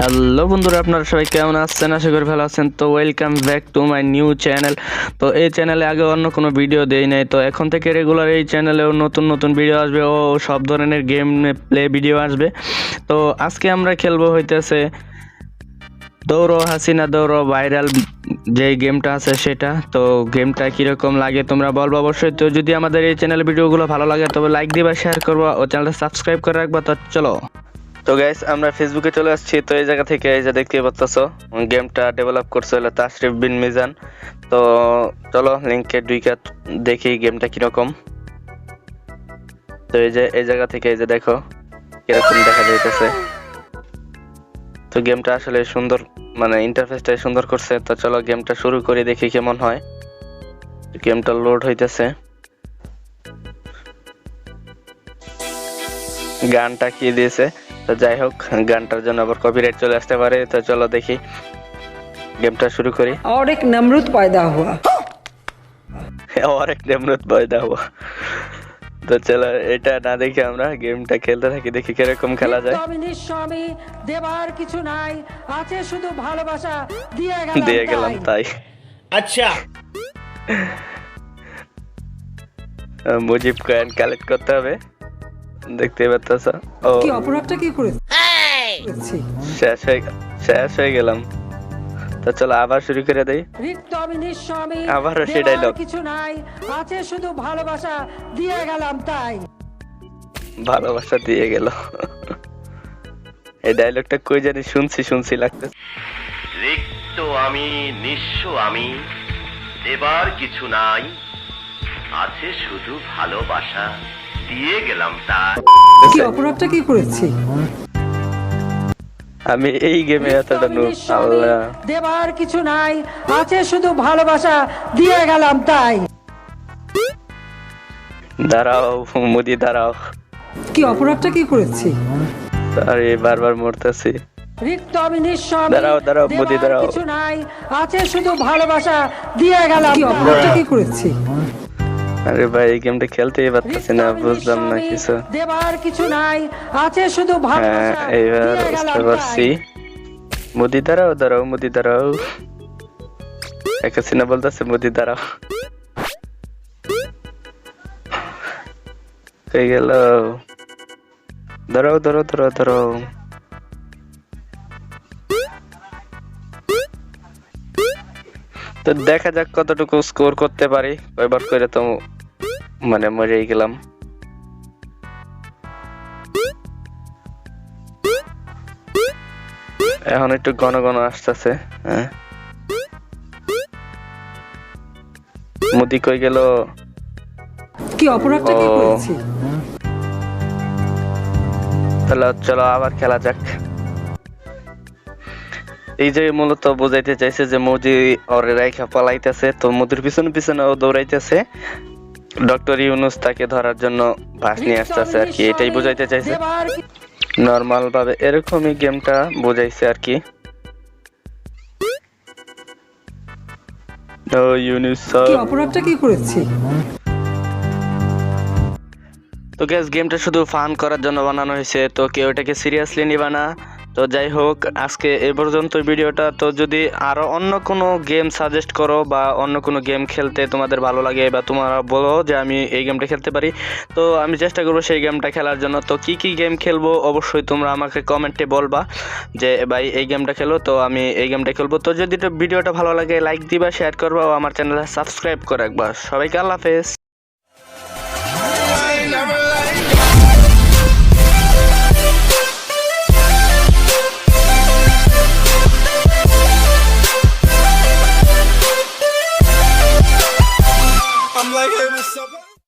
Hello বন্ধুরা, আপনারা সবাই কেমন আছেন? আশা করি ভালো আছেন। তো welcome back to my new channel. তো এই চ্যানেলে আগে অন্য কোনো ভিডিও দেই নাই, তো এখন থেকে রেগুলার এই চ্যানেলেও নতুন নতুন ভিডিও আসবে ও সব ধরনের গেম প্লে ভিডিও আসবে। তো আজকে আমরা খেলবো হইতেছে দৌড়ো হাসিনা দৌড়ো ভাইরাল, যে গেমটা আছে সেটা। তো গেমটা কীরকম লাগে তোমরা বলবো অবশ্যই। তো যদি আমাদের এই চ্যানেল ভিডিওগুলো ভালো লাগে তবে লাইক দিবা, শেয়ার করবা ও চ্যানেলটা সাবস্ক্রাইব করে রাখবা। তো চলো। তো গাইস, আমরা ফেসবুকে চলে আসছি। তো এই জায়গা থেকে এই যে দেখতে পাচ্ছো গেমটা ডেভেলপ করছে হলো তাশরিফ বিন মিজান। তো চলো লিংকে ঢুকে দেখি গেমটা কিরকম। তো এই যে এই জায়গা থেকে এই যে দেখো কিরকম দেখা যাইতেছে। তো গেমটা আসলে সুন্দর, মানে ইন্টারফেসটা সুন্দর করছে। তো চলো গেমটা শুরু করে দেখি কেমন হয়। গেমটা লোড হইতেছে। গানটা কি দিয়েছে, তো যাই হোক গানটার জন্য আবার কপিরাইট চলে আসতে পারে। তো চলো দেখি गेमটা शुरू करी। और एक नमरूद पैदा हुआ और एक नमरूद पैदा हुआ। তো চলো এটা না দেখে আমরা গেমটা খেলতে থাকি, দেখি কিরকম খেলা যায়। স্বামী দেবার কিছু নাই, আছে শুধু ভালোবাসা দিয়ে গেলাম তাই। আচ্ছা মুজিব কয়েন কালেক্ট করতে হবে, দেখতে পাচ্ছ। ও কি অপরাধটা কি করেছি? শেষ হয়ে গেলাম। তো চলো আবার শুরু করে দেই। আবারও সেই ডায়লগ, কিছু নাই, আছে শুধু ভালোবাসা দিয়ে গেলাম তাই। ভালোবাসা দিয়ে গেল। এই ডায়লগটা কই জানি শুনছি লাগতেছে। রিক্ত আমি নিঃস্ব আমি, দেবার কিছু নাই, আছে শুধু ভালোবাসা দিয়ে গেলাম তাই। কি অপরাধটা কি করেছি? আমি এই গেমে এতটা নো। আল্লাহ, দেবার কিছু নাই, আছে শুধু ভালোবাসা দিয়ে গেলাম তাই। দাঁড়াও মুদি দাঁড়াও। কি অপরাধটা কি করেছি? আরে বারবার মরতেছি। রিক্ত আমি নিঃস্বামী, দাঁড়াও মুদি দাঁড়াও। কিছু নাই, আছে শুধু ভালোবাসা দিয়ে গেলাম। কি অপরাধটা কি করেছি? আরে ভাই এই গেমটা খেলতেই পারতেছি না, বুঝলাম না কিছু। দেবার কিছু নাই, আছে শুধু হ্যাঁ ভালোবাসা এইবার দিয়ে গেলাম বুঝতে পারছি। তাই। মুদি দাঁড়াও মুদি দাঁড়াও। একাসিনা বলতেছে মুদি দাঁড়াও। কই গেল? ধরো। তো দেখা যাক কতটুকু স্কোর করতে পারি। কয়বার করে তো মানে মরেই গেলাম। এখন একটু ঘন ঘন আসতেছে। হ্যাঁ মুদি কই গেল? কি অপরাধটা কি করেছি? তাহলে চলো আবার খেলা যাক। এই যে মূলত বোঝাইতে চাইছে যে মুদি ওরে রাইখা পালাইতেছে, তো মুদির পিছনে ও দৌড়াইতেছে। ডক্টর ইউনুস তাকে ধরার জন্য বাস নিয়ে আসতেছে আর কি, এটাই বোঝাইতে চাইছে। নর্মাল ভাবে এরকমই গেমটা বোঝাইছে আর কি। ও ইউনুস কি অপরাধটা কি করেছি? তো গ্যাস গেমটা শুধু ফান করার জন্য বানানো হয়েছে, তো কেউ এটাকে সিরিয়াসলি নিবা না। তো যাই হোক আজকে এ পর্যন্ত ভিডিওটা। তো যদি আরো অন্য কোনো গেম সাজেস্ট করো বা অন্য কোনো গেম খেলতে তোমাদের ভালো লাগে বা তোমরা বলো যে আমি এই গেমটা খেলতে পারি, তো আমি চেষ্টা করবো সেই গেমটা খেলার জন্য। তো কি গেম খেলবো অবশ্যই তোমরা আমাকে কমেন্টে বলবা যে ভাই এই গেমটা খেলো, তো আমি এই গেমটা খেলবো। তো যদি ভিডিওটা ভালো লাগে লাইক দিবা, শেয়ার করবা ও আমার চ্যানেলে সাবস্ক্রাইব করে রাখবা। সবাইকে আল্লাহ হাফেজ।